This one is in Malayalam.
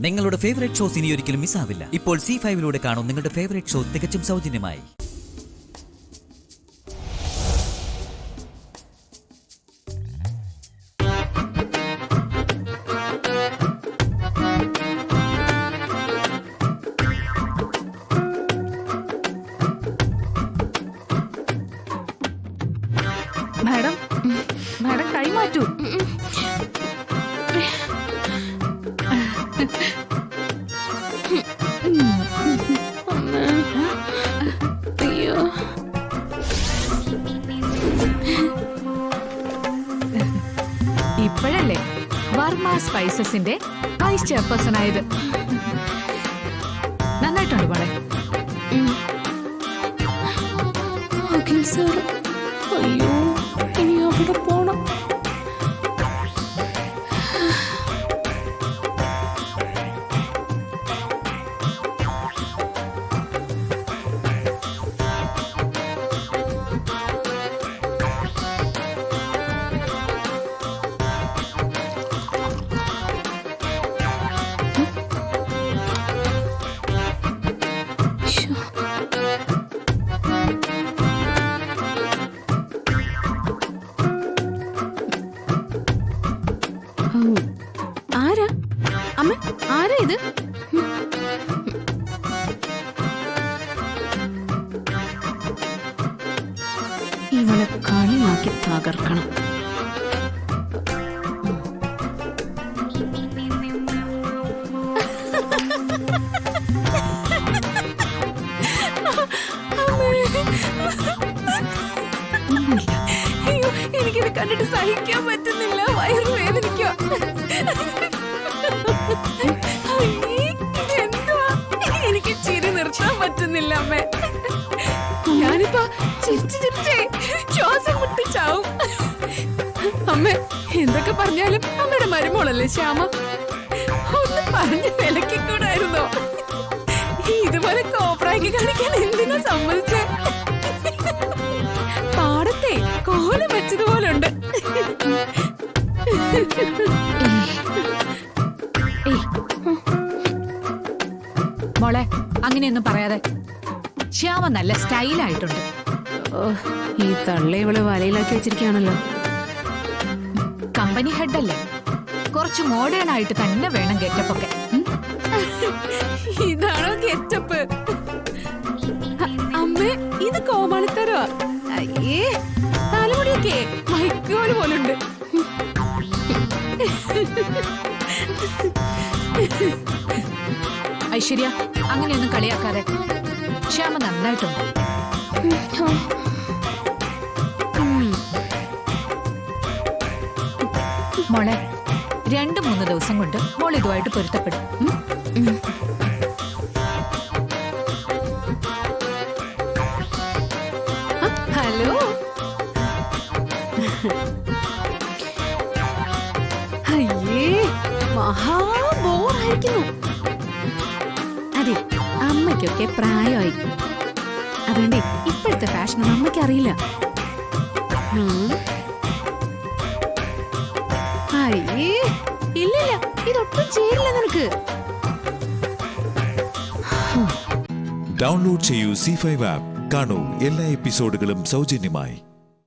നിങ്ങളുടെ ഫേവറേറ്റ് ഷോസ് ഇനി ഒരിക്കലും മിസ്സാവില്ല. ഇപ്പോൾ C5 കാണും നിങ്ങളുടെ ഫേവറേറ്റ് ഷോ തികച്ചും സൗജന്യമായി. മാഡം കൈമാറ്റൂ. അയ്യോ, ഇപ്പോഴല്ലേ വർമ്മ സ്പൈസസിന്റെ വൈസ് ചെയർപേഴ്സൺ ആയത്. നന്നായിട്ടുണ്ട് മോളെ. അയ്യോ, ഇനി അവിടെ പോണം. ആരാ അമ്മ? ആരാ ഇത്? ഇവളെ കളിയാക്കി തകർക്കണം. എനിക്കിത് കണ്ടിട്ട് സഹിക്കാൻ പറ്റുന്നില്ല. വയറു വേദനിക്കുക. എനിക്ക് ചിരി നിർത്താൻ പറ്റുന്നില്ല അമ്മേ. ഞാനിപ്പോ ചിരിച്ചേ ശ്വാസം മുട്ടിച്ചാവും. അമ്മ എന്തൊക്കെ പറഞ്ഞാലും അമ്മയുടെ മരുമോളല്ലേ ശ്യാമ. ഒന്ന് പറഞ്ഞ് വിലക്കിക്കൂടായിരുന്നോ? ഇതുപോലെ കോപ്രാക്കി കാണിക്കാൻ എന്തിനാ സമ്മതിച്ചേ? പാടത്തെ കോലം വെച്ചതുപോലെ ഉണ്ട്. മോളെ, അങ്ങനെയൊന്നും പറയാതെ. ശ്യാമ നല്ല സ്റ്റൈലായിട്ടുണ്ട്. ഈ തള്ളെ ഇവള് വലയിലാക്കി വെച്ചിരിക്കുകയാണല്ലോ. കമ്പനി ഹെഡ് അല്ലേ, കുറച്ച് മോഡേൺ ആയിട്ട് തന്നെ വേണം ഗെറ്റപ്പ് ഒക്കെ. ഇതാണോ ഗെറ്റപ്പ്? അമ്മേ, ഇത് കോമാളിത്തരോ? അയ്യേ, തലമുടിയൊക്കെ മൈക്കോല് പോലുണ്ട്. ഐശ്വര്യ, അങ്ങനെയൊന്നും കളിയാക്കാതെ. ശ്യാമ നന്നായിട്ടുണ്ട്. മോളെ, 2-3 ദിവസം കൊണ്ട് മോൾ ഇതുമായിട്ട് പൊരുത്തപ്പെടും. ഹലോ, അയ്യേ, മഹാ ബോറായിരിക്കുന്നു. അതെ, അമ്മയ്ക്കൊക്കെ പ്രായമായിരിക്കും. അതുകൊണ്ട് ഇപ്പോഴത്തെ ഫാഷൻ അമ്മയ്ക്ക് അറിയില്ല. അയ്യേ, ഇല്ലില്ല, ഇതൊട്ടും ചേരില്ല നിനക്ക്. ഡൗൺലോഡ് ചെയ്യൂ C5 ആപ്പ്. കാണൂ എല്ലാ എപ്പിസോഡുകളും സൗജന്യമായി.